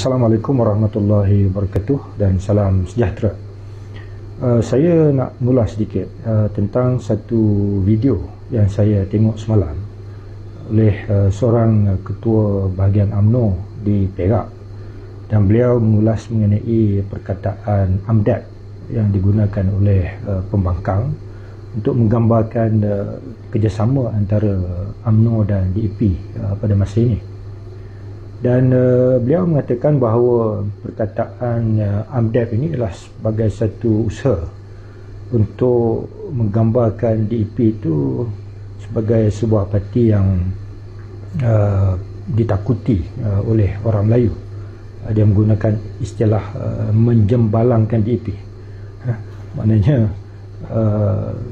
Assalamualaikum warahmatullahi wabarakatuh dan salam sejahtera. Saya nak mengulas sedikit tentang satu video yang saya tengok semalam oleh seorang ketua bahagian UMNO di Perak, dan beliau mengulas mengenai perkataan AMDAT yang digunakan oleh pembangkang untuk menggambarkan kerjasama antara UMNO dan DAP pada masa ini. Dan beliau mengatakan bahawa perkataan AMDAP ini adalah sebagai satu usaha untuk menggambarkan DAP itu sebagai sebuah parti yang ditakuti oleh orang Melayu. Dia menggunakan istilah menjembalangkan DAP. Maknanya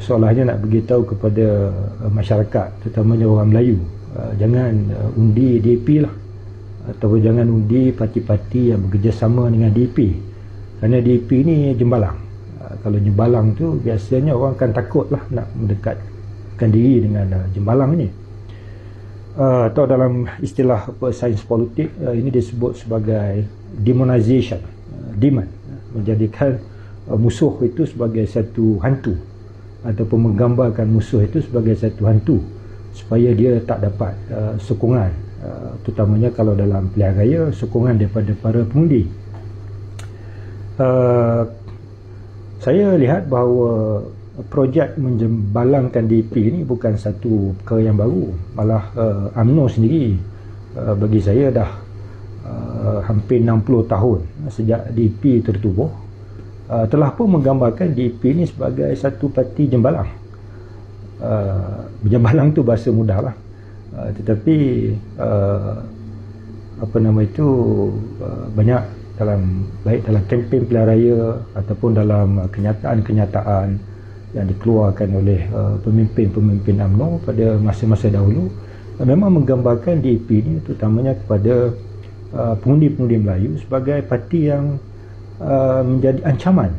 seolahnya nak beritahu kepada masyarakat, terutamanya orang Melayu, jangan undi DAP lah, atau jangan undi parti-parti yang bekerjasama dengan DAP, kerana DAP ni jembalang. Kalau jembalang tu biasanya orang akan takut lah nak mendekatkan diri dengan jembalang ni. Atau dalam istilah sains politik, ini disebut sebagai demonization, demon, menjadikan musuh itu sebagai satu hantu, ataupun menggambarkan musuh itu sebagai satu hantu supaya dia tak dapat sokongan, terutamanya kalau dalam pilihan raya, sokongan daripada para pengundi. Saya lihat bahawa projek menjembalangkan DAP ini bukan satu perkara yang baru. Malah UMNO sendiri, bagi saya dah hampir 60 tahun sejak DAP tertubuh, telah pun menggambarkan DAP ini sebagai satu parti jembalang. Jembalang tu bahasa mudah lah, tetapi banyak baik dalam kempen pilihan raya ataupun dalam kenyataan-kenyataan yang dikeluarkan oleh pemimpin-pemimpin UMNO pada masa-masa dahulu, memang menggambarkan DAP ini terutamanya kepada pengundi-pengundi Melayu sebagai parti yang menjadi ancaman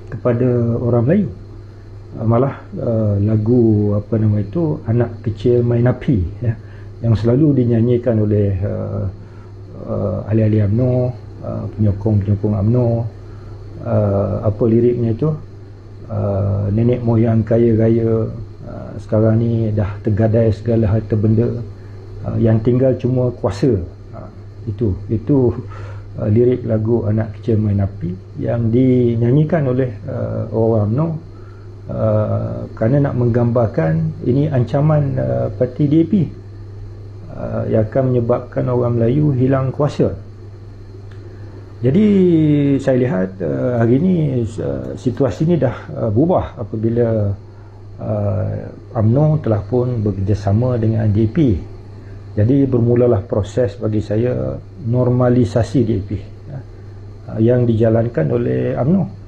kepada orang Melayu. Malah lagu Anak Kecil Main Api, ya, yang selalu dinyanyikan oleh ahli-ahli UMNO, penyokong-penyokong UMNO, apa liriknya itu, nenek moyang kaya raya, sekarang ni dah tergadai segala harta benda, yang tinggal cuma kuasa. Itu lirik lagu Anak Kecil Main Api yang dinyanyikan oleh orang UMNO, kerana nak menggambarkan ini ancaman parti DAP yang akan menyebabkan orang Melayu hilang kuasa. Jadi saya lihat hari ini situasi ini dah berubah apabila UMNO telah pun bekerjasama dengan DAP. Jadi bermulalah proses bagi saya normalisasi DAP yang dijalankan oleh UMNO.